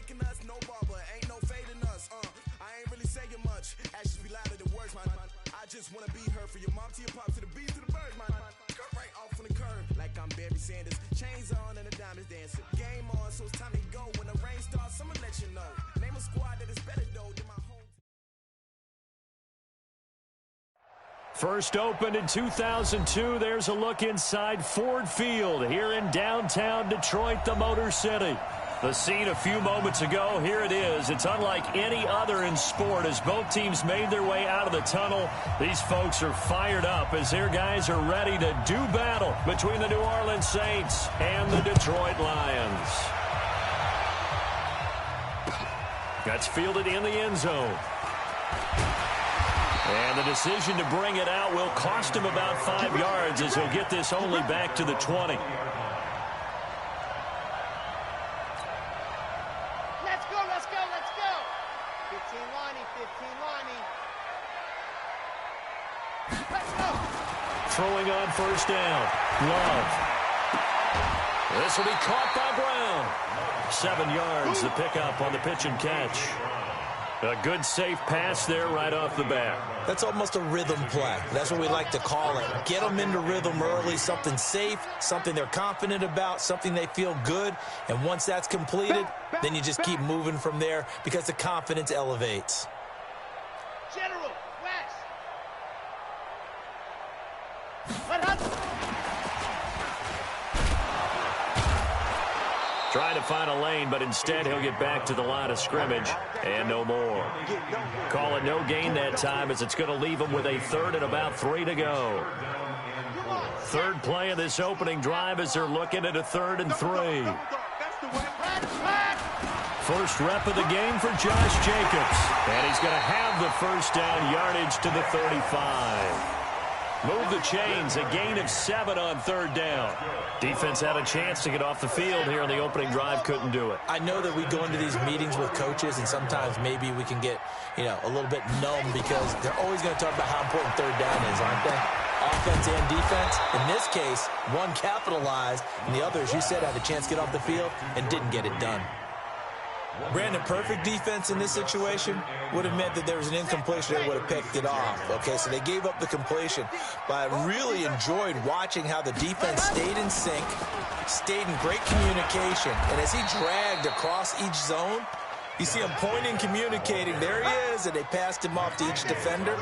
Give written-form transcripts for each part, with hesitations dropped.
faking us, no barber, ain't no fading us. I ain't really saying much. Actions be louder than words, man. I just wanna be heard from your mom to your pop to the beat to the birds, man. Cut right off on the curb, like I'm Barry Sanders. Chains on and the diamonds dancing. Game on, so it's time to go. When the rain starts, I'ma let you know. Name a squad that is better though than my home. First opened in 2002. There's a look inside Ford Field here in downtown Detroit, the Motor City. The scene a few moments ago, here it is. It's unlike any other in sport as both teams made their way out of the tunnel. These folks are fired up as their guys are ready to do battle between the New Orleans Saints and the Detroit Lions. That's fielded in the end zone. And the decision to bring it out will cost him about 5 yards as he'll get this only back to the 20. Let's go, let's go, let's go. 15 Lonnie, 15 Lonnie. Let's go. Throwing on first down. Love. This will be caught by Brown. 7 yards, the pickup on the pitch and catch. A good, safe pass there right off the bat. That's almost a rhythm play. That's what we like to call it. Get them into rhythm early, something safe, something they're confident about, something they feel good. And once that's completed, then you just keep moving from there because the confidence elevates. General, West. What happened? Trying to find a lane, but instead he'll get back to the line of scrimmage and no more. Call it no gain that time as it's going to leave him with a third and about 3 to go. Third play of this opening drive as they're looking at a 3rd and 3. First rep of the game for Josh Jacobs. And he's going to have the first down yardage to the 35. Move the chains, a gain of 7 on 3rd down. Defense had a chance to get off the field here on the opening drive, couldn't do it. I know that we go into these meetings with coaches, and sometimes maybe we can get, a little bit numb because they're always going to talk about how important 3rd down is, aren't they? Offense and defense. In this case, one capitalized, and the other, as you said, had a chance to get off the field and didn't get it done. Brandon, perfect defense in this situation would have meant that there was an incompletion. They would have picked it off. Okay, so they gave up the completion. But I really enjoyed watching how the defense stayed in sync, stayed in great communication. And as he dragged across each zone, you see him pointing, communicating. There he is, and they passed him off to each defender.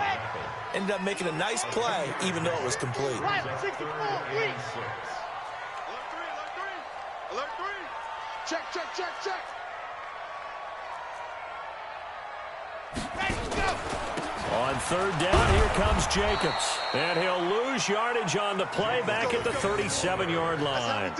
Ended up making a nice play, even though it was complete. Alert 3. Check. On 3rd down, here comes Jacobs. And he'll lose yardage on the play back at the 37-yard line.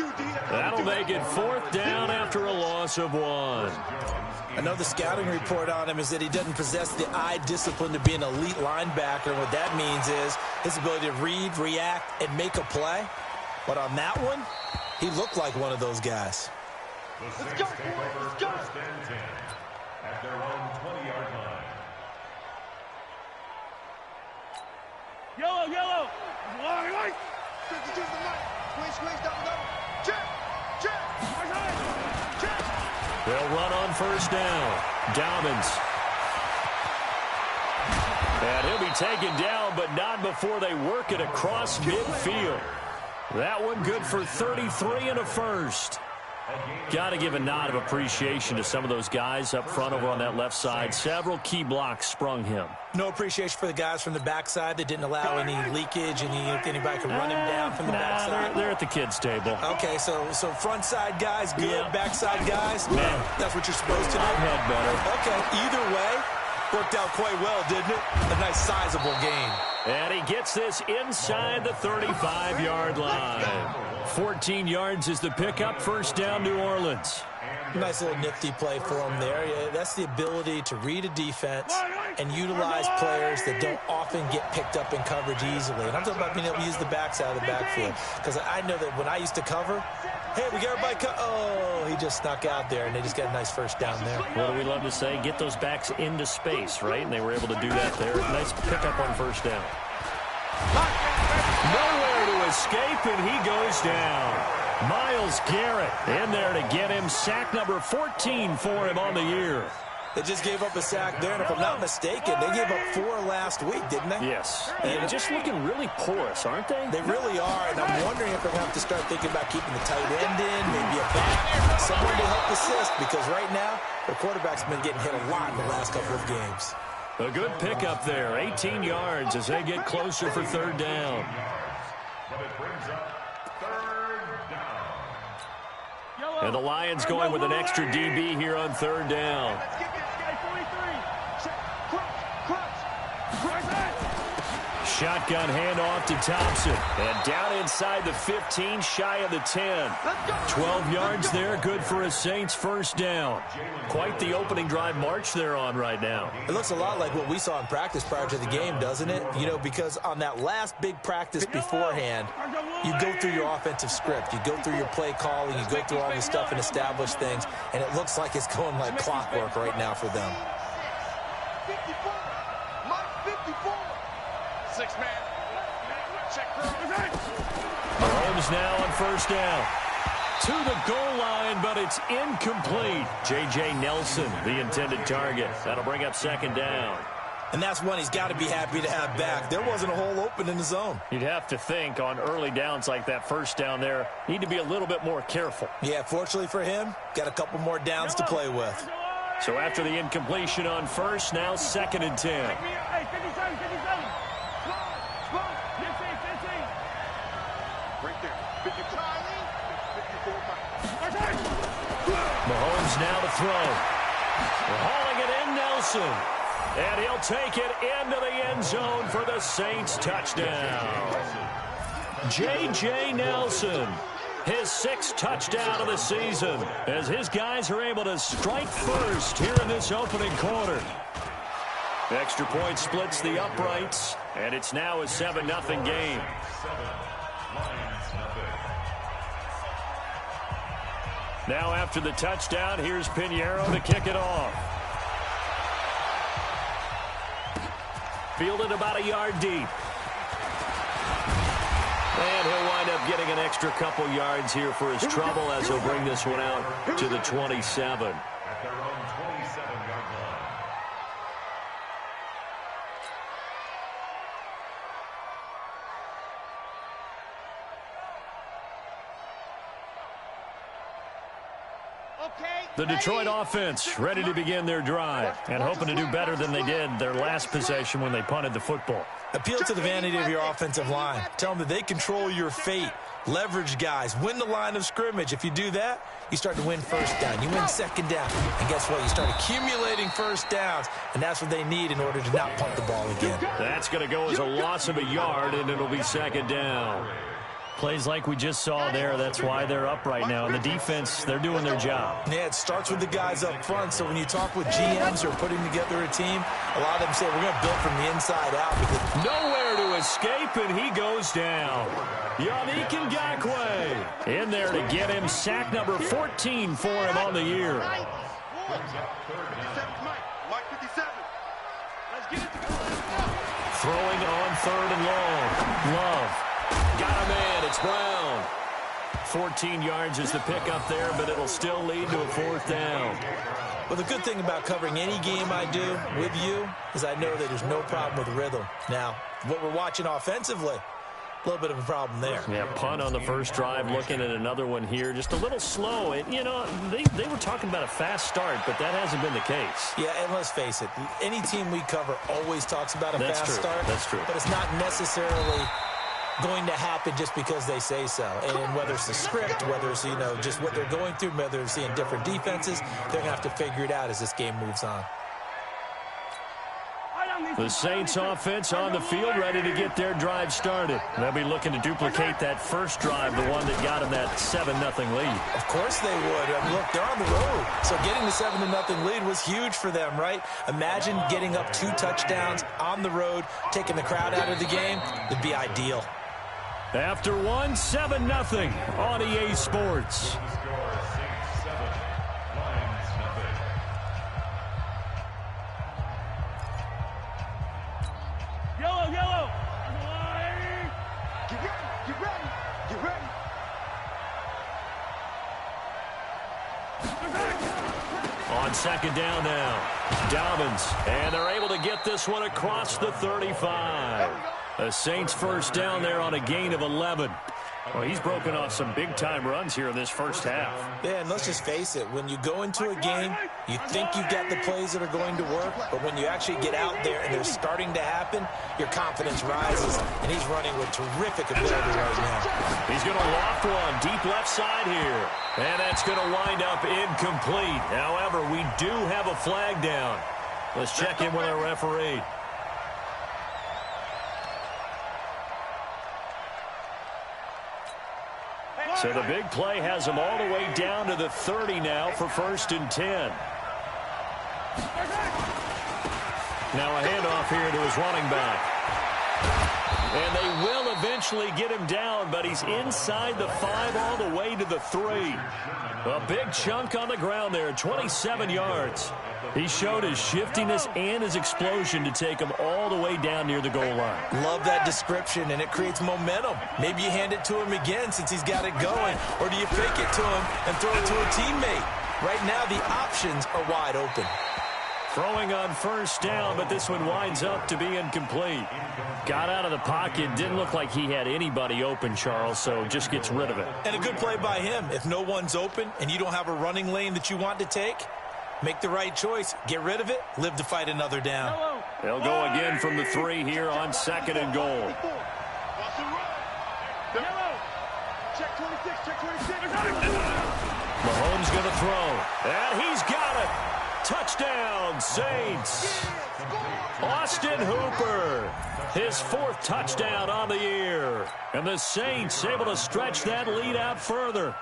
That'll make it 4th down after a loss of 1. I know the scouting report on him is that he doesn't possess the eye discipline to be an elite linebacker. And what that means is his ability to read, react, and make a play. But on that one, he looked like one of those guys. Let's go, let's go. At their own 20-yard line. Yellow. Line. Squeeze, double. Check. They'll run on first down. Dobbins. And he'll be taken down, but not before they work it across midfield. That one good for 33 and a first. Got to give a nod of appreciation to some of those guys up front over on that left side. Several key blocks sprung him. No appreciation for the guys from the backside that didn't allow any leakage, anybody could run him down from the backside. They're at the kids' table. Okay, so front side guys good, Yeah. backside guys, that's what you're supposed to do. I've had better. Okay, either way, worked out quite well, didn't it? A nice sizable gain. And he gets this inside the 35-yard line. 14 yards is the pickup. First down, New Orleans. Nice little nifty play for him there. Yeah, that's the ability to read a defense and utilize players that don't often get picked up in coverage easily. And I'm talking about being able to use the backside of the backfield. Because I know that when I used to cover, hey, we got everybody oh, he just snuck out there, and they just got a nice first down there. What do we love to say? Get those backs into space, right? And they were able to do that there. Nice pickup on first down. Nowhere to escape, and he goes down. Myles Garrett in there to get him sack number 14 for him on the year. They just gave up a sack there, and if I'm not mistaken, they gave up 4 last week, didn't they? Yes. And just looking really porous, aren't they? They really are, and I'm wondering if they're going to have to start thinking about keeping the tight end in, maybe a back, someone to help assist, because right now, their quarterback's been getting hit a lot in the last couple of games. A good pickup there, 18 yards as they get closer for third down. But it brings up third down. And the Lions going with an extra DB here on third down. Shotgun handoff to Thompson. And down inside the 15, shy of the 10. 12 yards there, good for a Saints first down. Quite the opening drive march they're on right now. It looks a lot like what we saw in practice prior to the game, doesn't it? You know, because on that last big practice beforehand, you go through your offensive script. You go through your play calling. You go through all this stuff and establish things. And it looks like it's going like clockwork right now for them. 54. Mike 54. 6-man. Check. Mahomes now on first down. To the goal line, but it's incomplete. J.J. Nelson, the intended target. That'll bring up second down. And that's one he's got to be happy to have back. There wasn't a hole open in the zone. You'd have to think on early downs like that first down there, need to be a little bit more careful. Yeah, fortunately for him, got a couple more downs to play with. So after the incompletion on first, now second and 10. Mahomes now to throw. Hauling it in, Nelson. And he'll take it into the end zone for the Saints touchdown. J.J. Nelson, his 6th touchdown of the season, as his guys are able to strike first here in this opening quarter. Extra point splits the uprights, and it's now a 7-0 game. Now after the touchdown, here's Pinheiro to kick it off. Fielded about a yard deep. And he'll wind up getting an extra couple yards here for his trouble as he'll bring this one out to the 27. At their own 27-yard line. The Detroit offense ready to begin their drive and hoping to do better than they did their last possession when they punted the football. Appeal to the vanity of your offensive line. Tell them that they control your fate. Leverage guys. Win the line of scrimmage. If you do that, you start to win first down. You win second down. And guess what? You start accumulating first downs, and that's what they need in order to not punt the ball again. That's going to go as a loss of a yard, and it'll be second down. Plays like we just saw there, that's why they're up right now. And the defense, they're doing their job. Yeah, it starts with the guys up front. So when you talk with GMs or putting together a team, a lot of them say we're going to build from the inside out. Because nowhere to escape, and he goes down. Yannick Ngakoue in there to get him sack number 14 for him on the year. Throwing on third and long. Love. Got a man. It's Brown. 14 yards is the pickup there, but it'll still lead to a fourth down. Well, the good thing about covering any game I do with you is I know that there's no problem with rhythm. Now, what we're watching offensively, a little bit of a problem there. Yeah, punt on the first drive, looking at another one here. Just a little slow. And, you know, they were talking about a fast start, but that hasn't been the case. Yeah, and let's face it, any team we cover always talks about a fast start. That's true. But it's not necessarily going to happen just because they say so. And whether it's the script, whether it's, you know, just what they're going through, whether it's seeing different defenses, they're going to have to figure it out as this game moves on. The Saints offense on the field, ready to get their drive started. They'll be looking to duplicate that first drive, the one that got them that 7-0 lead. Of course they would. I mean, look, they're on the road. So getting the 7-0 lead was huge for them, right? Imagine getting up 2 touchdowns on the road, taking the crowd out of the game. It'd be ideal. After 7-0 on EA Sports. Yellow. Get ready. on second down now. Dobbins, and they're able to get this one across the 35. The Saints first down there on a gain of 11. Well, he's broken off some big-time runs here in this first half. Yeah, and let's just face it. When you go into a game, you think you've got the plays that are going to work, but when you actually get out there and they're starting to happen, your confidence rises, and he's running with terrific ability right now. He's going to loft one deep left side here, and that's going to wind up incomplete. However, we do have a flag down. Let's check in with our referee. So the big play has him all the way down to the 30 now for 1st and 10. Now a handoff here to his running back. And they will eventually get him down, but he's inside the 5 all the way to the 3. A big chunk on the ground there, 27 yards. He showed his shiftiness and his explosion to take him all the way down near the goal line. Love that description, and it creates momentum. Maybe you hand it to him again since he's got it going, or do you fake it to him and throw it to a teammate? Right now, the options are wide open. Throwing on first down, but this one winds up to be incomplete. Got out of the pocket, didn't look like he had anybody open, Charles, so just gets rid of it. And a good play by him. If no one's open and you don't have a running lane that you want to take, make the right choice. Get rid of it. Live to fight another down. They'll go again from the 3 here on 2nd and goal. Mahomes going to throw. And he's got it. Touchdown, Saints. Austin Hooper. His 4th touchdown on the year. And the Saints able to stretch that lead out further.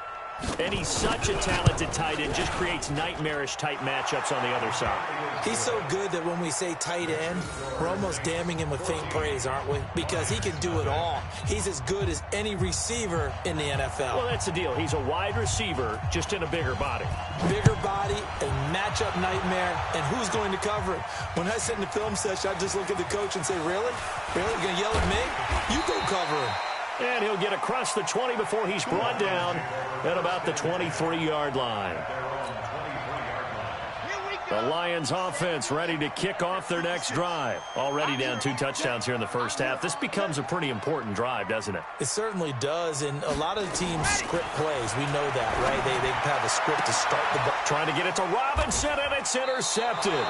And he's such a talented tight end, just creates nightmarish-type matchups on the other side. He's so good that when we say tight end, we're almost damning him with faint praise, aren't we? Because he can do it all. He's as good as any receiver in the NFL. Well, that's the deal. He's a wide receiver, just in a bigger body. Bigger body, a matchup nightmare, and who's going to cover it? When I sit in the film session, I just look at the coach and say, really? Really? You're going to yell at me? You go cover him. And he'll get across the 20 before he's brought down at about the 23-yard line. The Lions offense ready to kick off their next drive. Already down 2 touchdowns here in the first half. This becomes a pretty important drive, doesn't it? It certainly does, and a lot of teams script plays. We know that, right? They have a script to start the ball. Trying to get it to Robinson, and it's intercepted.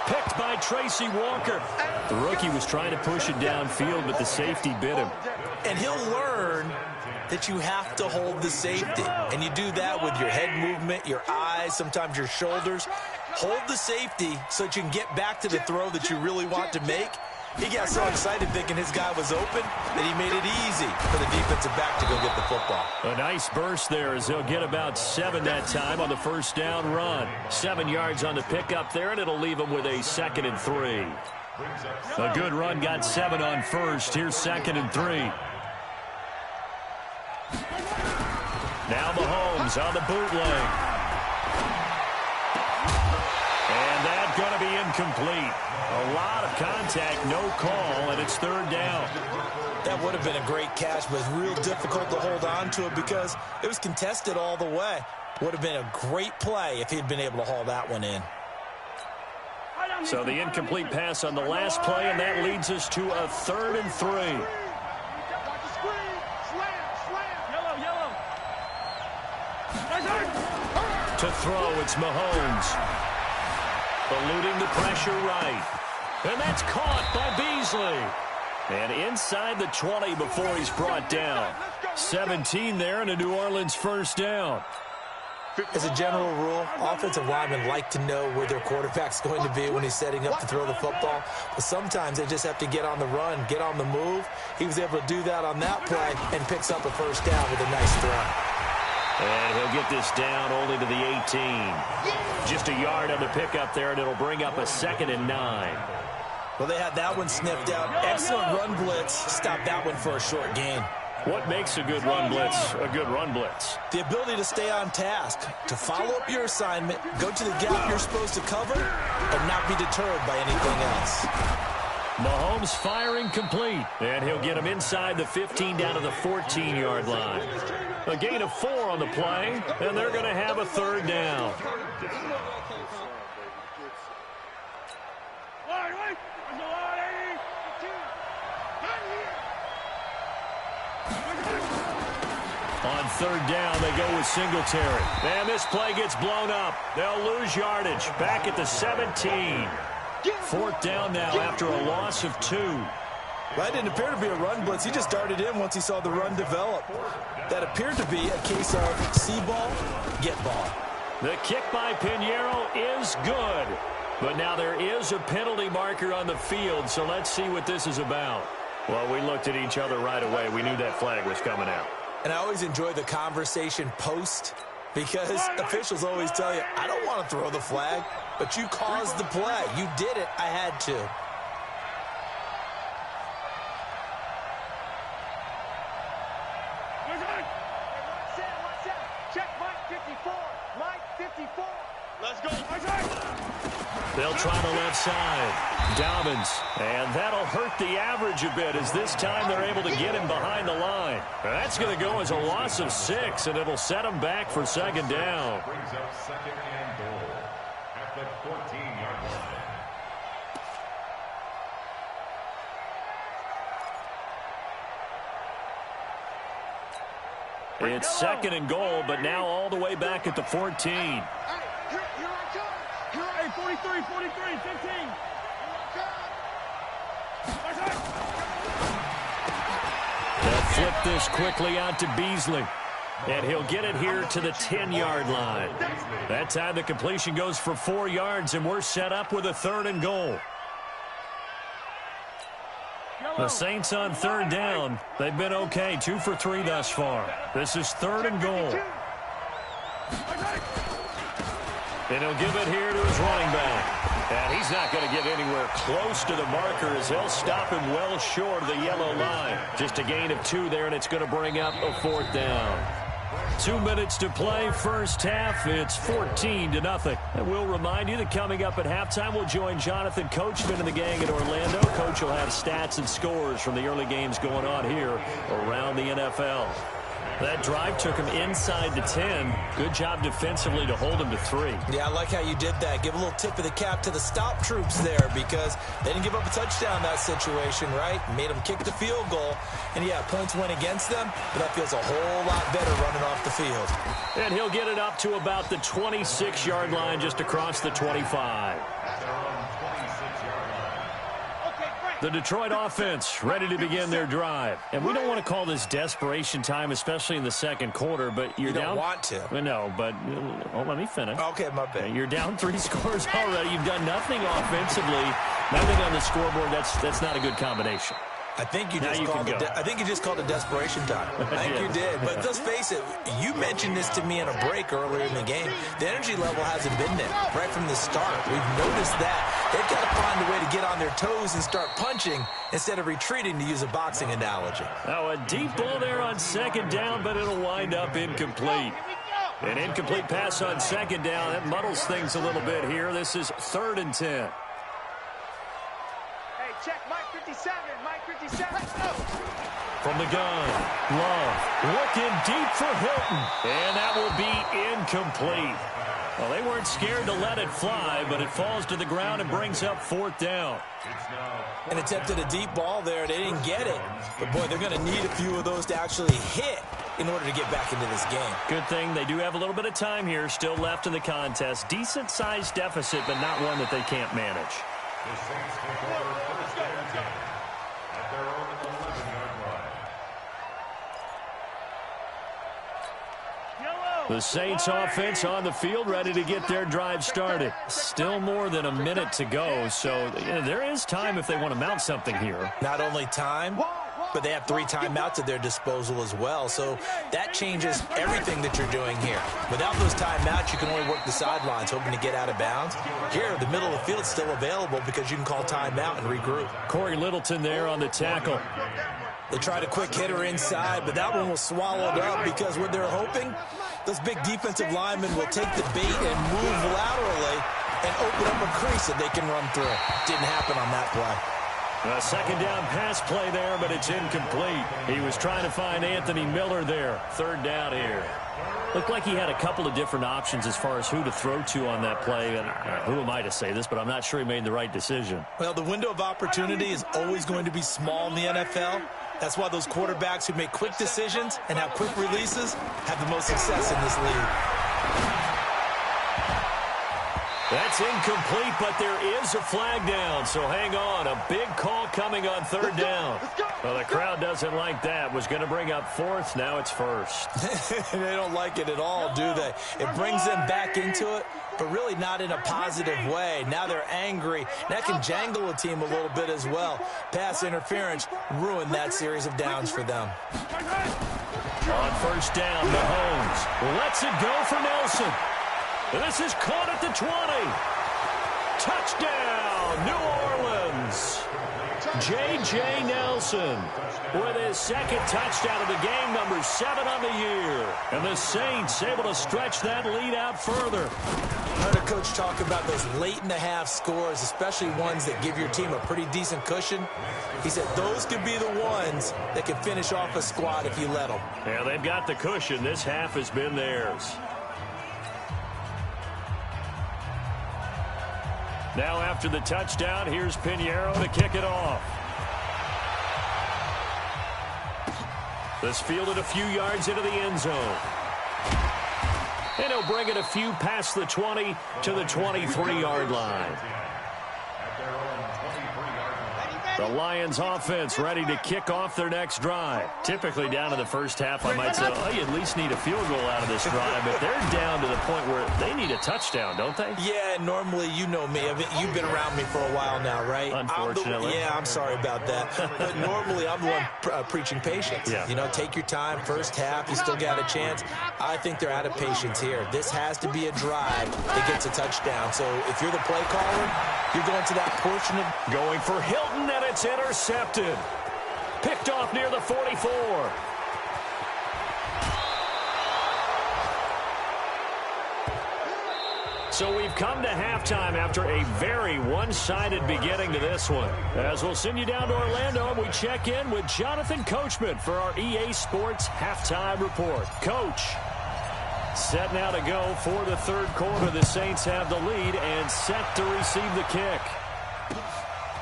Picked by Tracy Walker. The rookie was trying to push it downfield, but the safety bit him. And he'll learn that you have to hold the safety. And you do that with your head movement, your eyes, sometimes your shoulders. Hold the safety so that you can get back to the throw that you really want to make. He got so excited thinking his guy was open that he made it easy for the defensive back to go get the football. A nice burst there as they'll get about 7 that time on the first down run. 7 yards on the pickup there, and it'll leave them with a 2nd and 3. A good run got 7 on first. Here's 2nd and 3. Now Mahomes on the bootleg. And that's going to be incomplete. A lot of contact, no call, and it's 3rd down. That would have been a great catch, but it's real difficult to hold on to it because it was contested all the way. Would have been a great play if he'd been able to haul that one in. So the incomplete pass on the last play, and that leads us to a 3rd and 3. To throw, it's Mahomes. Eluding the pressure right. And that's caught by Beasley. And inside the 20 before he's brought down. 17 there and a New Orleans first down. As a general rule, offensive linemen like to know where their quarterback's going to be when he's setting up to throw the football. But sometimes they just have to get on the run, get on the move. He was able to do that on that play and picks up a first down with a nice throw. And he'll get this down only to the 18. Just a yard on the pickup there, and it'll bring up a 2nd and 9. Well, they had that one sniffed out. Excellent run blitz. Stopped that one for a short gain. What makes a good run blitz a good run blitz? The ability to stay on task, to follow up your assignment, go to the gap you're supposed to cover, and not be deterred by anything else. Mahomes firing complete, and he'll get him inside the 15 down to the 14-yard line. A gain of 4 on the play, and they're going to have a 3rd down. On third down, they go with Singletary. And this play gets blown up. They'll lose yardage. Back at the 17. Fourth down now after a loss of 2. Well, that didn't appear to be a run blitz. He just darted in once he saw the run develop. That appeared to be a case of see ball, get ball. The kick by Pinheiro is good. But now there is a penalty marker on the field, so let's see what this is about. Well, we looked at each other right away. We knew that flag was coming out. And I always enjoy the conversation post because officials always tell you, I don't want to throw the flag, but you caused the play. You did it. I had to. Check Mike 54. Mike 54. Let's go. They'll try the left side. Dobbins. And that'll hurt the average a bit as this time they're able to get him behind the line. That's going to go as a loss of 6, and it'll set him back for second down. Brings up second and goal at the 14-yard line. It's second and goal, but now all the way back at the 14. Hey, Hey, 43, 43, 15. They'll flip this quickly out to Beasley. And he'll get it here to the 10-yard line. That time the completion goes for 4 yards, and we're set up with a third and goal. The Saints on third down. They've been okay, 2 for 3 thus far. This is third and goal. And he'll give it here to his running back. And he's not going to get anywhere close to the marker as they'll stop him well short of the yellow line. Just a gain of 2 there, and it's going to bring up a fourth down. 2 minutes to play, first half. It's 14-0. And we'll remind you that coming up at halftime, we'll join Jonathan Coachman and the gang in Orlando. Coach will have stats and scores from the early games going on here around the NFL. That drive took him inside the 10. Good job defensively to hold him to 3. Yeah, I like how you did that. Give a little tip of the cap to the stop troops there because they didn't give up a touchdown in that situation, right? Made them kick the field goal. And, yeah, points went against them, but that feels a whole lot better running off the field. And he'll get it up to about the 26-yard line just across the 25. The Detroit offense ready to begin their drive. And we don't want to call this desperation time, especially in the second quarter, but you're down. You don't want to. No, but let me finish. Okay, my bad. You're down 3 scores already. You've done nothing offensively. Nothing on the scoreboard. That's not a good combination. I think you just called it desperation time. I think you did. But let's face it, you mentioned this to me in a break earlier in the game. The energy level hasn't been there right from the start. We've noticed that. They've got to find a way to get on their toes and start punching instead of retreating, to use a boxing analogy. Now a deep ball there on second down, but it'll wind up incomplete. An incomplete pass on second down. That muddles things a little bit here. This is 3rd and 10. Hey, check Mike 57. Mike 57. Let's go. From the gun, Love looking deep for Hilton. And that will be incomplete. Well, they weren't scared to let it fly, but it falls to the ground and brings up 4th down. And attempted a deep ball there. They didn't get it. But, boy, they're going to need a few of those to actually hit in order to get back into this game. Good thing they do have a little bit of time here still left in the contest. Decent-sized deficit, but not one that they can't manage. The Saints take over first and 10 at their own 11-yard line. The Saints offense on the field ready to get their drive started. Still more than a minute to go, so there is time if they want to mount something here. Not only time, but they have 3 timeouts at their disposal as well, so that changes everything that you're doing here. Without those timeouts, you can only work the sidelines, hoping to get out of bounds. Here, the middle of the field is still available because you can call timeout and regroup. Corey Littleton there on the tackle. They tried a quick hitter inside, but that one was swallowed up because what they're hoping, those big defensive linemen will take the bait and move laterally and open up a crease that they can run through. Didn't happen on that play. A second down pass play there, but it's incomplete. He was trying to find Anthony Miller there. 3rd down here. Looked like he had a couple of different options as far as who to throw to on that play. And who am I to say this, but I'm not sure he made the right decision. Well, the window of opportunity is always going to be small in the NFL. That's why those quarterbacks who make quick decisions and have quick releases have the most success in this league. That's incomplete, but there is a flag down, so hang on. A big call coming on third down. Well, the crowd doesn't like that. Was going to bring up fourth. Now it's first. They don't like it at all, do they? It brings them back into it, but really not in a positive way. Now they're angry. That can jangle a team a little bit as well. Pass interference ruined that series of downs for them. On first down, Mahomes lets it go for Nelson. This is caught at the 20. Touchdown, New Orleans. J.J. Nelson with his second touchdown of the game, number 7 on the year. And the Saints able to stretch that lead out further. I heard a coach talk about those late-in-the-half scores, especially ones that give your team a pretty decent cushion. He said those could be the ones that can finish off a squad if you let them. Yeah, they've got the cushion. This half has been theirs. Now after the touchdown, here's Pinheiro to kick it off. This fielded a few yards into the end zone. And he'll bring it a few past the 20 to the 23-yard line. The Lions offense ready to kick off their next drive. Typically down in the first half, I might say, oh, you at least need a field goal out of this drive. But they're down to the point where they need a touchdown, don't they? Yeah, normally, you know me. I mean, you've been around me for a while now, right? Unfortunately. I'm sorry about that. But normally, I'm the one preaching patience. Yeah. You know, take your time. First half, you still got a chance. I think they're out of patience here. This has to be a drive that gets a touchdown. So if you're the play caller, you're going to that portion of... Going for Hilton, and it's intercepted. Picked off near the 44. So we've come to halftime after a very one-sided beginning to this one. As we'll send you down to Orlando, and we check in with Jonathan Coachman for our EA Sports Halftime Report. Coach, set now to go for the third quarter. The Saints have the lead and set to receive the kick.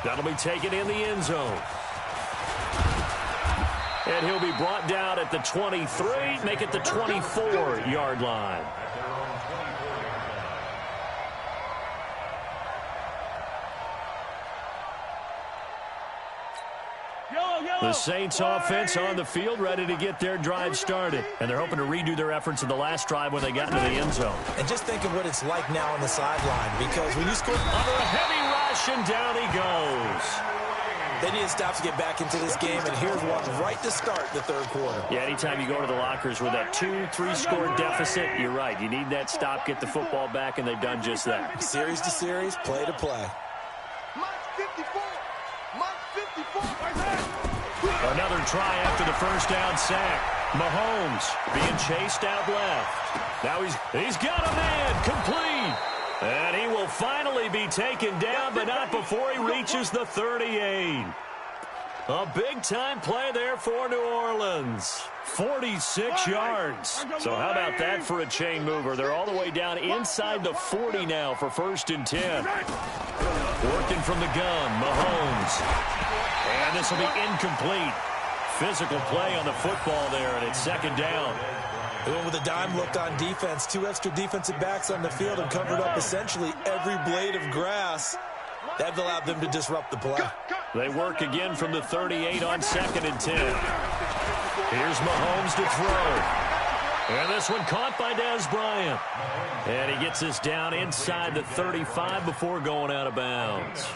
That'll be taken in the end zone. And he'll be brought down at the 23, make it the 24-yard line. The Saints offense on the field, ready to get their drive started. And they're hoping to redo their efforts in the last drive when they got into the end zone. And just think of what it's like now on the sideline, because when you score... Under a heavy rush, and down he goes. They need to stop to get back into this game, and here's one right to start the third quarter. Yeah, anytime you go to the lockers with that 2-3 score deficit, you're right. You need that stop, get the football back, and they've done just that. Series to series, play to play. Another try after the first down sack. Mahomes being chased out left. Now he's got a man complete. And he will finally be taken down, but not before he reaches the 38. A big-time play there for New Orleans. 46 yards. So how about that for a chain mover? They're all the way down inside the 40 now for 1st and 10. Working from the gun, Mahomes. And this will be incomplete. Physical play on the football there, and it's 2nd down. They went with a dime look on defense. 2 extra defensive backs on the field and covered up essentially every blade of grass. That allowed them to disrupt the play. They work again from the 38 on 2nd and 10. Here's Mahomes to throw. And this one caught by Dez Bryant. And he gets this down inside the 35 before going out of bounds.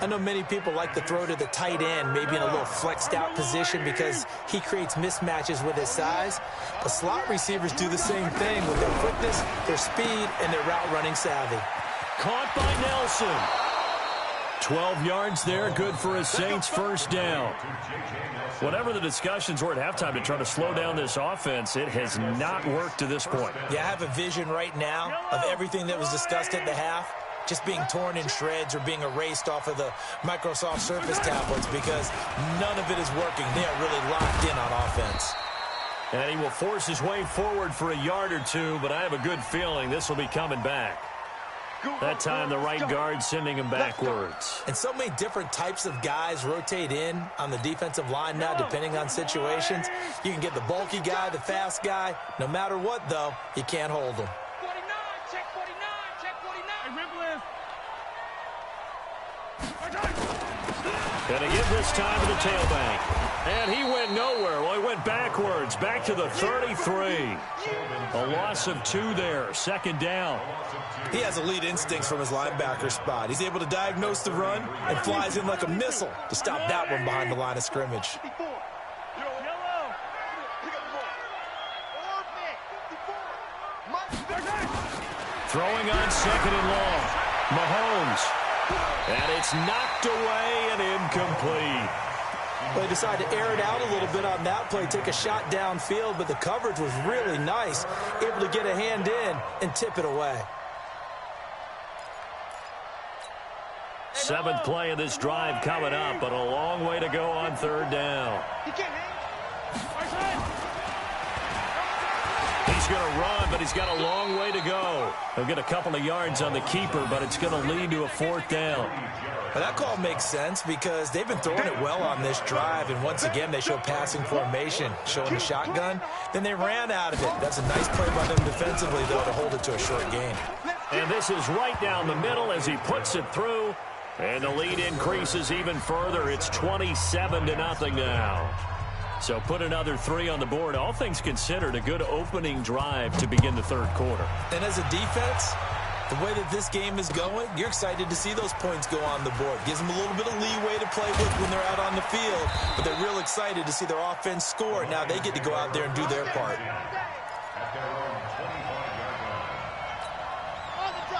I know many people like to throw to the tight end, maybe in a little flexed out position because he creates mismatches with his size. But slot receivers do the same thing with their quickness, their speed, and their route running savvy. Caught by Nelson. 12 yards there, good for a Saints 1st down. Whatever the discussions were at halftime to try to slow down this offense, it has not worked to this point. Yeah, I have a vision right now of everything that was discussed at the half just being torn in shreds or being erased off of the Microsoft Surface tablets because none of it is working. They are really locked in on offense. And he will force his way forward for a yard or two, but I have a good feeling this will be coming back. That time the right guard sending him backwards. And so many different types of guys rotate in on the defensive line now, depending on situations. You can get the bulky guy, the fast guy. No matter what, though, you can't hold them. 49, check 49, check 49. Gonna give this time to the tailback. And he went nowhere. Well, he went backwards, back to the 33. A loss of 2 there, second down. He has elite instincts from his linebacker spot. He's able to diagnose the run and flies in like a missile to stop that one behind the line of scrimmage. Throwing on second and long. Mahomes. And it's knocked away and incomplete. They decided to air it out a little bit on that play, take a shot downfield, but the coverage was really nice, able to get a hand in and tip it away. 7th play of this drive coming up, but a long way to go on third down. He's going to run, but he's got a long way to go. He'll get a couple of yards on the keeper, but it's going to lead to a 4th down. Well, that call makes sense because they've been throwing it well on this drive, and once again they show passing formation, showing the shotgun. Then they ran out of it. That's a nice play by them defensively, though, to hold it to a short gain. And this is right down the middle as he puts it through, and the lead increases even further. It's 27-0 now. So put another 3 on the board. All things considered, a good opening drive to begin the third quarter. And as a defense, the way that this game is going, you're excited to see those points go on the board. Gives them a little bit of leeway to play with when they're out on the field, but they're real excited to see their offense score. Now they get to go out there and do their part.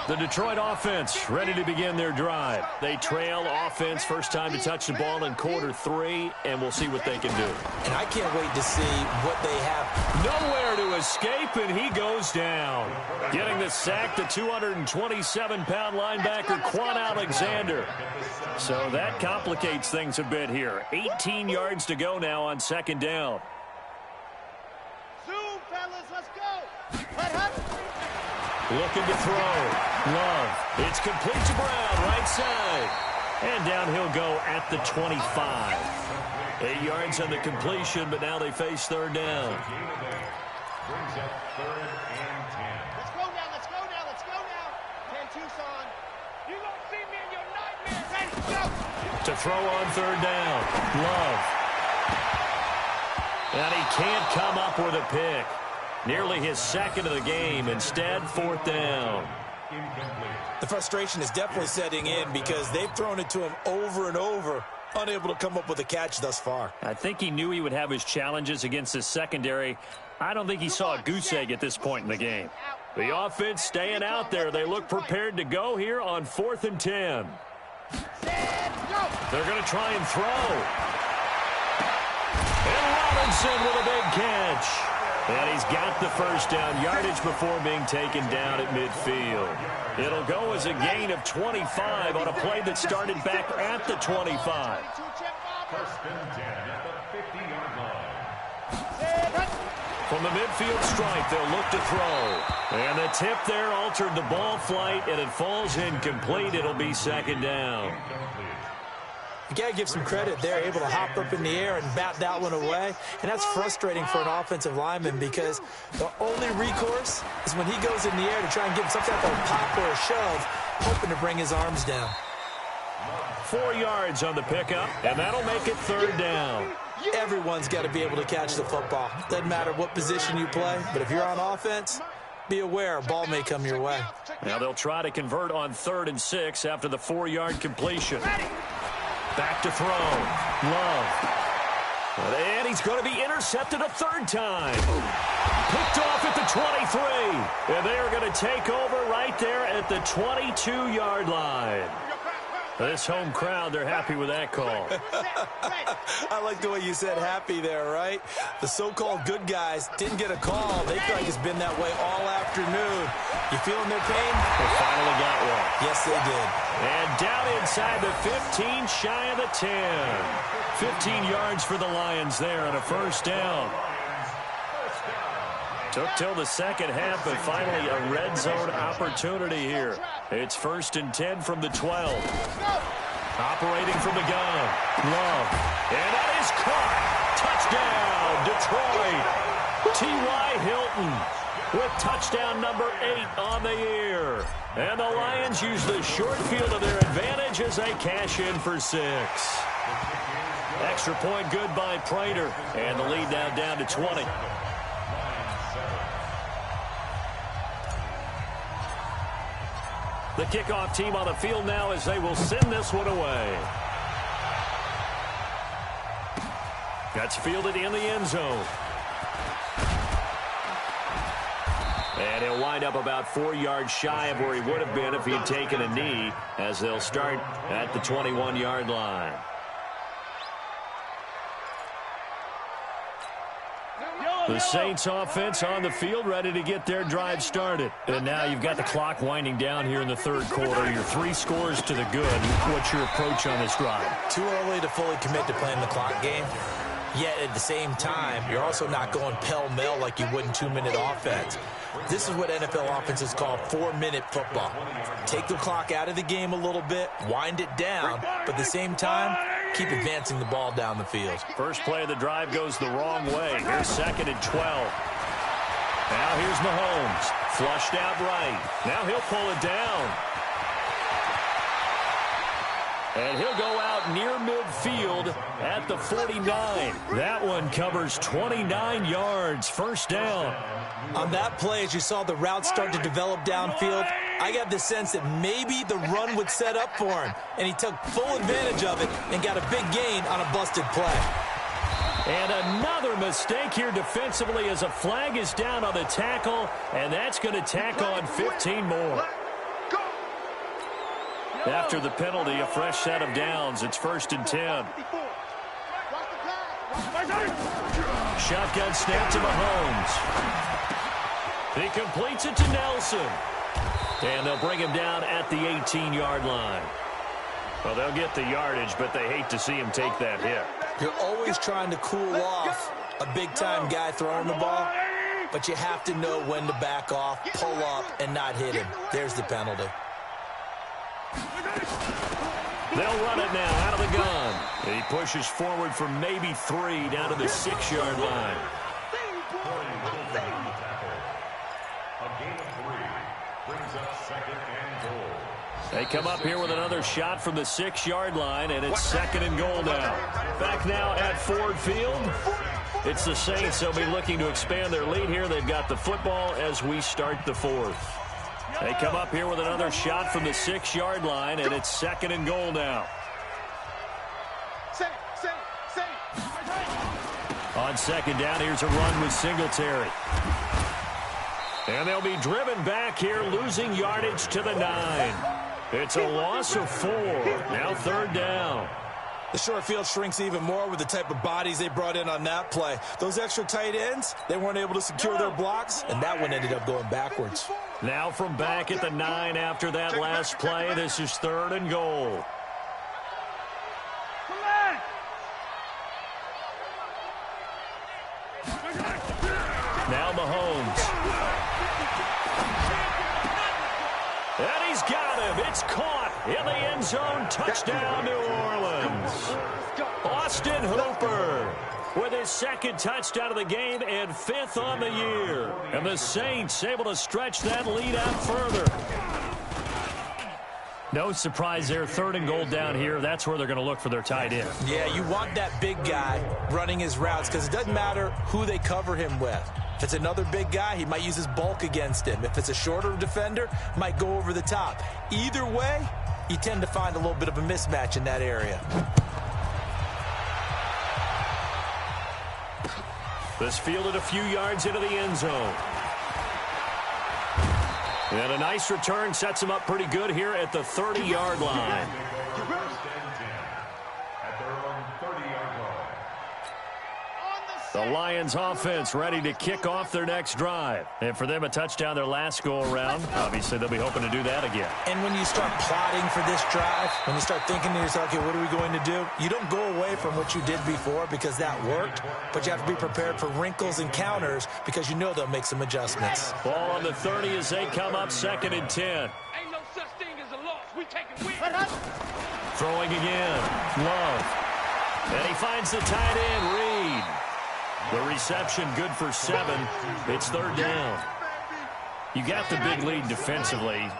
The Detroit offense ready to begin their drive. They trail offense, first time to touch the ball in quarter 3, and we'll see what they can do. And I can't wait to see what they have. Nowhere to escape, and he goes down. Getting the sack, the 227-pound linebacker, Quan Alexander. So that complicates things a bit here. 18 yards to go now on second down. Zoom, fellas, let's go. Hut. Looking to throw. Love. It's complete to Brown, right side. And down he'll go at the 25. 8 yards on the completion, but now they face third down. Brings up 3rd and 10. Let's go now. 10 Tucson. You gonna see me in your nightmares. Ready, go. To throw on third down. Love. And he can't come up with a pick. Nearly his second of the game. Instead, 4th down. The frustration is definitely setting in because they've thrown it to him over and over, unable to come up with a catch thus far. I think he knew he would have his challenges against his secondary. I don't think he saw a goose egg at this point in the game. The offense staying out there. They look prepared to go here on 4th and 10. They're going to try and throw. And Robinson with a big catch. And he's got the first down yardage before being taken down at midfield. It'll go as a gain of 25 on a play that started back at the 25. First and 10 at the 50-yard line. From the midfield stripe, they'll look to throw. And the tip there altered the ball flight, and it falls incomplete. It'll be second down. You got to give some credit there, able to hop up in the air and bat that one away. And that's frustrating for an offensive lineman because the only recourse is when he goes in the air to try and give some type of pop or a shove, hoping to bring his arms down. 4 yards on the pickup, and that'll make it third down. Everyone's got to be able to catch the football. Doesn't matter what position you play, but if you're on offense, be aware a ball may come your way. Now they'll try to convert on 3rd and 6 after the 4-yard completion. Back to throw. Love. And he's going to be intercepted a 3rd time. Picked off at the 23. And they are going to take over right there at the 22-yard line. This home crowd, they're happy with that call. I like the way you said happy there, right? The so-called good guys didn't get a call. They feel like it's been that way all afternoon. You feeling their pain? They finally got one. Yes, they did. And down inside the 15, shy of the 10. 15 yards for the Lions there and a first down. Took till the second half, but finally a red zone opportunity here. It's 1st and 10 from the 12. Operating from the gun. Love. And that is caught. Touchdown, Detroit. T.Y. Hilton with touchdown number 8 on the year. And the Lions use the short field to their advantage as they cash in for 6. Extra point good by Prater. And the lead now down to 20. The kickoff team on the field now as they will send this one away. That's fielded in the end zone. And he'll wind up about 4 yards shy of where he would have been if he had taken a knee, as they'll start at the 21-yard line. The Saints offense on the field, ready to get their drive started. And now you've got the clock winding down here in the third quarter. Your 3 scores to the good. What's your approach on this drive? Too early to fully commit to playing the clock game. Yet at the same time, you're also not going pell-mell like you would in 2-minute offense. This is what NFL offenses call 4-minute football. Take the clock out of the game a little bit, wind it down, but at the same time, keep advancing the ball down the field. First play of the drive goes the wrong way. Here's 2nd and 12. Now here's Mahomes. Flushed out right. Now he'll pull it down. And he'll go out near midfield at the 49. That one covers 29 yards. First down. On that play, as you saw the route start to develop downfield, I got the sense that maybe the run would set up for him. And he took full advantage of it and got a big gain on a busted play. And another mistake here defensively as a flag is down on the tackle. And that's going to tack on 15 more. After the penalty, a fresh set of downs. It's 1st and 10. Shotgun snap to Mahomes. He completes it to Nelson. And they'll bring him down at the 18-yard line. Well, they'll get the yardage, but they hate to see him take that hit. You're always trying to cool off a big-time guy throwing the ball, but you have to know when to back off, pull up, and not hit him. There's the penalty. They'll run it now out of the gun. And he pushes forward for maybe 3 down to the 6-yard line. They come up here with another shot from the 6-yard line, and it's 2nd and goal now. Back now at Ford Field. It's the Saints. They'll be looking to expand their lead here. They've got the football as we start the 4th. They come up here with another shot from the 6-yard line, and it's 2nd and goal now. On 2nd down, here's a run with Singletary. And they'll be driven back here, losing yardage to the 9. It's a loss of 4. Now 3rd down. The short field shrinks even more with the type of bodies they brought in on that play. Those extra tight ends, they weren't able to secure their blocks, and that one ended up going backwards. Now from back at the 9 after that last play, this is 3rd and goal. Now Mahomes. And he's got him. It's caught in the end zone. Touchdown, New Orleans. Austin Hooper with his 2nd touchdown of the game and 5th on the year. And the Saints able to stretch that lead out further. No surprise there. 3rd and goal down here. That's where they're going to look for their tight end. Yeah, you want that big guy running his routes because it doesn't matter who they cover him with. If it's another big guy, he might use his bulk against him. If it's a shorter defender, might go over the top. Either way, you tend to find a little bit of a mismatch in that area. This fielded a few yards into the end zone. And a nice return sets him up pretty good here at the 30-yard line. At their own 30-yard line. On the The Lions offense ready to kick off their next drive. And for them, a touchdown their last go-around. Obviously, they'll be hoping to do that again. And when you start plotting for this drive, when you start thinking to yourself, okay, what are we going to do? You don't go away from what you did before because that worked, but you have to be prepared for wrinkles and counters because you know they'll make some adjustments. Ball on the 30 as they come up 2nd and 10. Ain't no such thing as a loss. We take it win. Throwing again. Love. And he finds the tight end, Reed. The reception good for 7. It's 3rd down. You got the big lead defensively.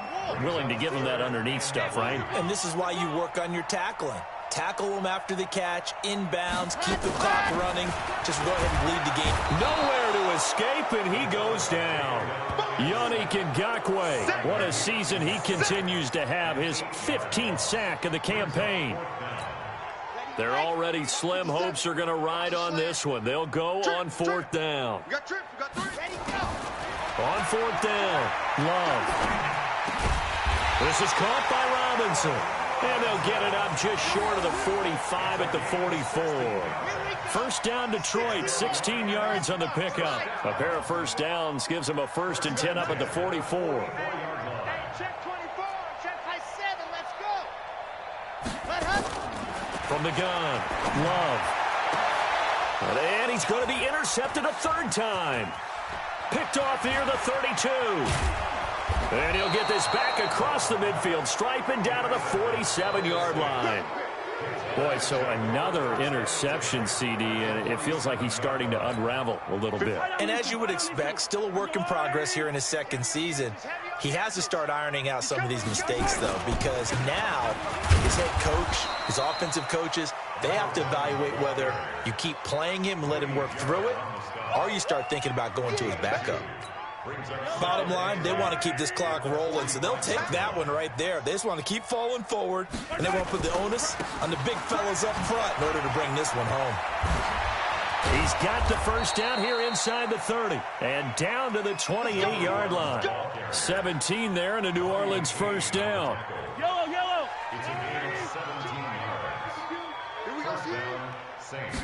Willing to give them that underneath stuff, right? And this is why you work on your tackling. Tackle them after the catch, inbounds, keep the clock running. Just go ahead and bleed the game. Nowhere to escape, and he goes down. Yannick Ngakoue. What a season he continues to have. His 15th sack of the campaign. They're already slim hopes are going to ride on this one. They'll go on 4th down. On 4th down, Love. This is caught by Robinson. And they'll get it up just short of the 45 at the 44. 1st down, Detroit, 16 yards on the pickup. A pair of 1st downs gives them a 1st and 10 up at the 44. Check 24, check high 7, let's go. Let Hunt. From the gun, Love. And he's going to be intercepted a 3rd time. Picked off near the 32. And he'll get this back across the midfield stripe and down to the 47-yard line. Boy, so another interception, CD, and it feels like he's starting to unravel a little bit. And as you would expect, still a work in progress here in his 2nd season. He has to start ironing out some of these mistakes, though, because now his head coach, his offensive coaches, they have to evaluate whether you keep playing him and let him work through it, or you start thinking about going to his backup. Bottom line, they want to keep this clock rolling, so they'll take that one right there. They just want to keep falling forward, and they want to put the onus on the big fellas up front in order to bring this one home. He's got the 1st down here inside the 30 and down to the 28-yard line. 17 there and a New Orleans 1st down. Yellow, yellow. It's a gain of 17 yards. First down, Saints.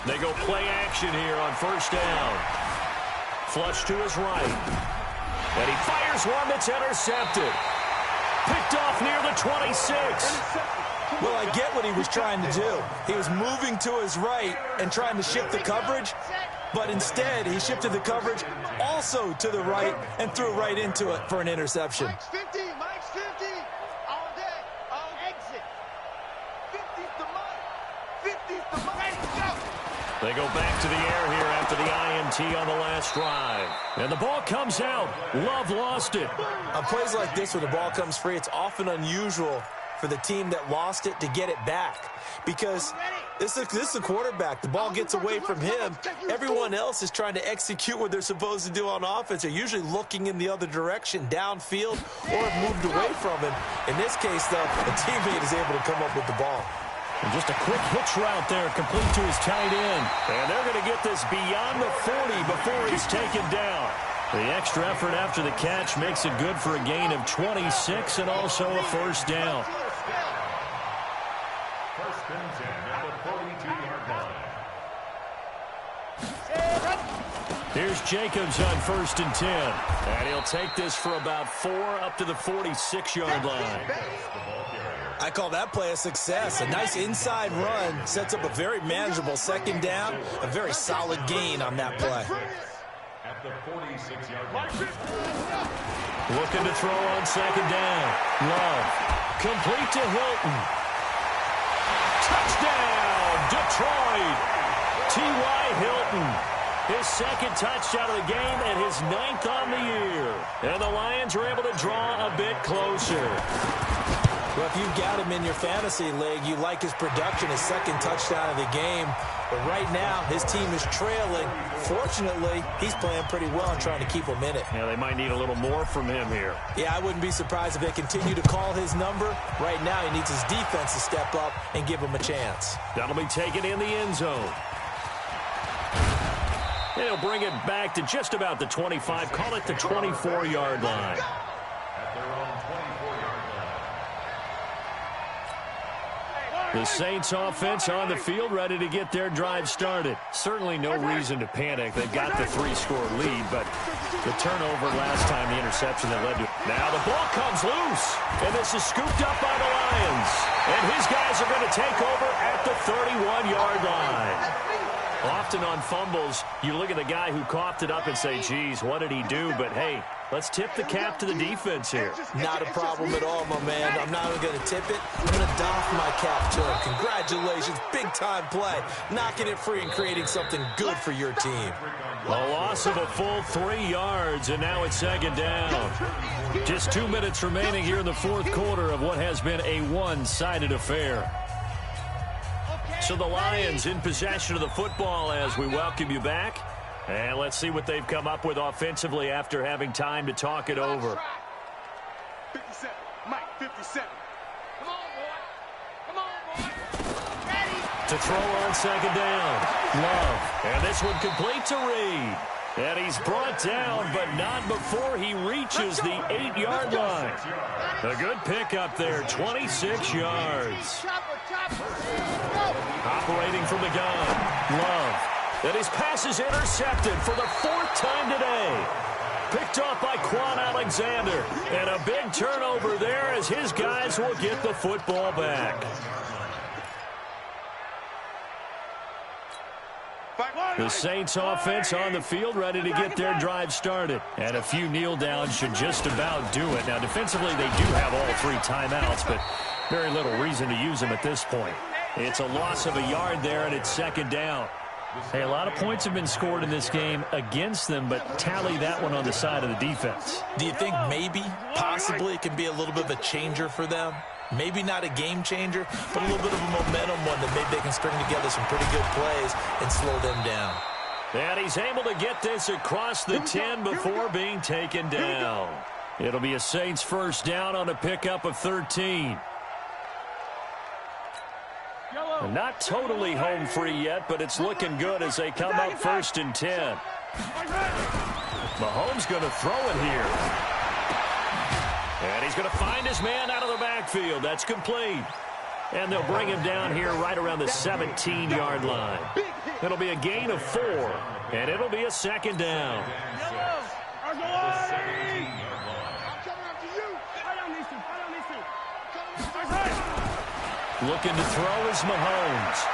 They go play action here on 1st down. Flush to his right. And he fires one that's intercepted. Picked off near the 26. Well, I get what he was trying to do. He was moving to his right and trying to shift the coverage, but instead he shifted the coverage also to the right and threw right into it for an interception. Mike's 50, Mike's 50. All day, all exit. 50's the Mike. 50's the Mike. Go. They go back to the air here after the INT on the last drive. And the ball comes out. Love lost it. On plays like this, when the ball comes free, it's often unusual for the team that lost it to get it back. Because this is a quarterback. The ball gets away from him. Everyone else is trying to execute what they're supposed to do on offense. They're usually looking in the other direction, downfield, or have moved away from him. In this case, though, a teammate is able to come up with the ball. And just a quick hitch route there, complete to his tight end. And they're going to get this beyond the 40 before he's taken down. The extra effort after the catch makes it good for a gain of 26 and also a 1st down. First and 10 at the 42-yard line. Here's Jacobs on 1st and 10. And he'll take this for about 4 up to the 46-yard line. I call that play a success. A nice inside run sets up a very manageable 2nd down, a very solid gain on that play. At the 46-yard line. Looking to throw on 2nd down. Love. Complete to Hilton. Touchdown, Detroit. T.Y. Hilton. His 2nd touchdown of the game and his 9th on the year. And the Lions are able to draw a bit closer. Well, if you've got him in your fantasy league, you like his production, his 2nd touchdown of the game. But right now, his team is trailing. Fortunately, he's playing pretty well and trying to keep them in it. Yeah, they might need a little more from him here. Yeah, I wouldn't be surprised if they continue to call his number. Right now, he needs his defense to step up and give him a chance. That'll be taken in the end zone. And he'll bring it back to just about the 25. Call it the 24-yard line. At their own 24-yard line. The Saints offense on the field, ready to get their drive started. Certainly no reason to panic. They've got the 3-score lead, but the turnover last time, the interception that led to it. Now the ball comes loose, and this is scooped up by the Lions. And his guys are going to take over at the 31-yard line. Often on fumbles, you look at the guy who coughed it up and say, geez, what did he do? But, hey, let's tip the cap to the defense here. Not a problem at all, my man. I'm not even going to tip it. I'm going to doff my cap to him. Congratulations. Big-time play. Knocking it free and creating something good for your team. A loss of a full 3 yards, and now it's second down. Just 2 minutes remaining here in the fourth quarter of what has been a one-sided affair. So the Lions in possession of the football as we welcome you back. And let's see what they've come up with offensively after having time to talk it over. 57. Mike, 57. Come on, boy. Come on, boy. Ready. To throw on second down. Love. And this one complete to Reed. And he's brought down, but not before he reaches the 8-yard line. A good pickup there, 26 yards. Operating from the gun, Love. And his pass is intercepted for the 4th time today. Picked off by Quan Alexander. And a big turnover there as his guys will get the football back. The Saints offense on the field ready to get their drive started. And a few kneel downs should just about do it. Now defensively they do have all 3 timeouts, but very little reason to use them at this point. It's a loss of a yard there, and it's second down. Hey, a lot of points have been scored in this game against them, but tally that one on the side of the defense. Do you think maybe, possibly, it can be a little bit of a changer for them? Maybe not a game changer, but a little bit of a momentum one that maybe they can string together some pretty good plays and slow them down. And he's able to get this across the 10 before being taken down. It'll be a Saints first down on a pickup of 13. Not totally home free yet, but it's looking good as they come up 1st and 10. Mahomes going to throw it here. And he's going to find his man out of the backfield. That's complete. And they'll bring him down here right around the 17-yard line. It'll be a gain of 4, and it'll be a second down. Looking to throw is Mahomes.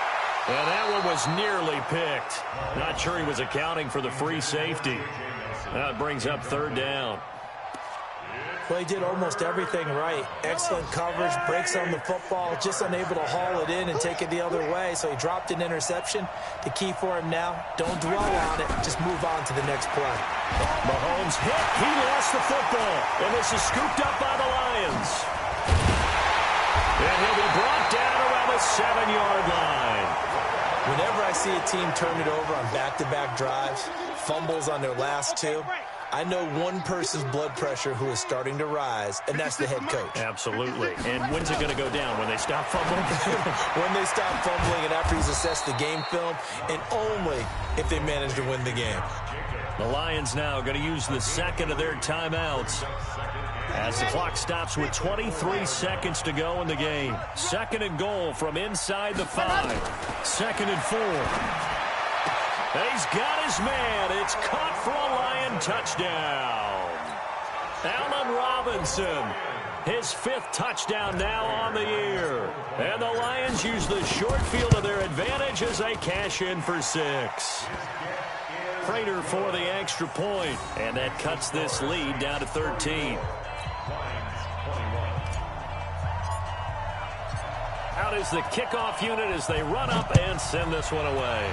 And that one was nearly picked. Not sure he was accounting for the free safety. That brings up 3rd down. Well, he did almost everything right. Excellent coverage, breaks on the football, just unable to haul it in and take it the other way. So he dropped an interception. The key for him now, don't dwell on it. Just move on to the next play. Mahomes hit. He lost the football. And this is scooped up by the Lions. And he'll be brought down around the 7-yard line. Whenever I see a team turn it over on back-to-back drives, fumbles on their last 2, I know one person's blood pressure who is starting to rise, and that's the head coach. Absolutely. And when's it going to go down? When they stop fumbling? When they stop fumbling and after he's assessed the game film, and only if they manage to win the game. The Lions now going to use the second of their timeouts as the clock stops with 23 seconds to go in the game. 2nd and goal from inside the 5. 2nd and 4. He's got his man. It's caught for a Lion touchdown. Allen Robinson, his 5th touchdown now on the year. And the Lions use the short field to their advantage as they cash in for 6. Prater for the extra point, and that cuts this lead down to 13. Out is the kickoff unit as they run up and send this one away.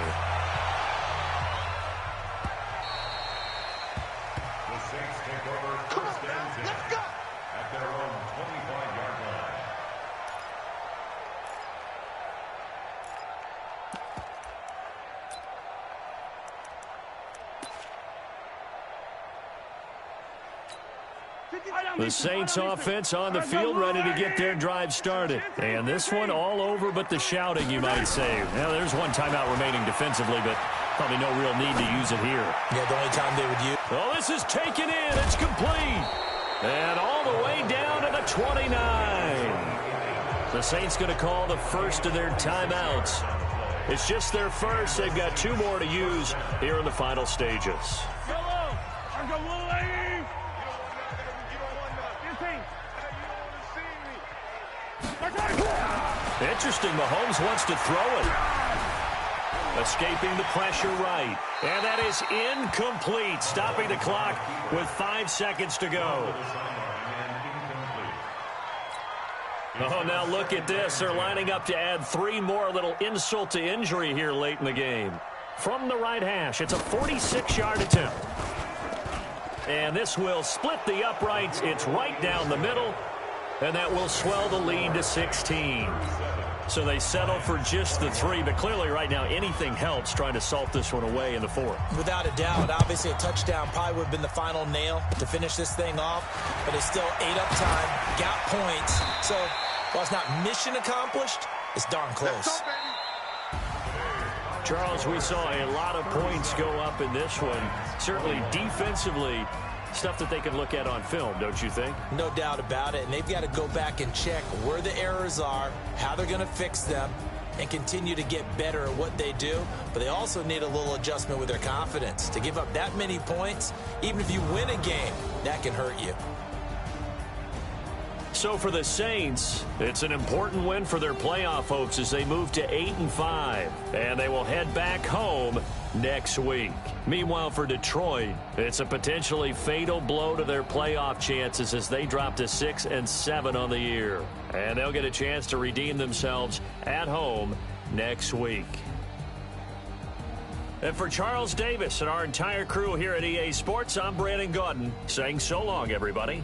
The Saints take over 1st and 10 at their own 25-yard line. The Saints offense on the field ready to get their drive started. And this one all over but the shouting, you might say. Now, there's one timeout remaining defensively, but probably no real need to use it here. Yeah, the only time they would use. Well, this is taken in. It's complete. And all the way down to the 29. The Saints going to call the first of their timeouts. It's just their first. They've got 2 more to use here in the final stages. Interesting. Mahomes wants to throw it. Escaping the pressure right. And that is incomplete. Stopping the clock with 5 seconds to go. Oh, now look at this. They're lining up to add 3 more. A little insult to injury here late in the game. From the right hash, it's a 46-yard attempt. And this will split the uprights. It's right down the middle. And that will swell the lead to 16. So they settle for just the 3, but clearly right now anything helps trying to salt this one away in the 4th. Without a doubt, obviously a touchdown probably would have been the final nail to finish this thing off, but it's still 8 up time, got points. So while it's not mission accomplished, it's darn close. Charles, we saw a lot of points go up in this one. Certainly defensively, stuff that they can look at on film, don't you think? No doubt about it, and they've got to go back and check where the errors are, how they're going to fix them, and continue to get better at what they do. But they also need a little adjustment with their confidence. To give up that many points, even if you win a game, that can hurt you. So for the Saints, it's an important win for their playoff hopes as they move to 8-5, and they will head back home next week. Meanwhile, for Detroit, it's a potentially fatal blow to their playoff chances as they drop to 6-7 on the year, and they'll get a chance to redeem themselves at home next week. And for Charles Davis and our entire crew here at EA Sports, I'm Brandon Gaudin saying so long, everybody.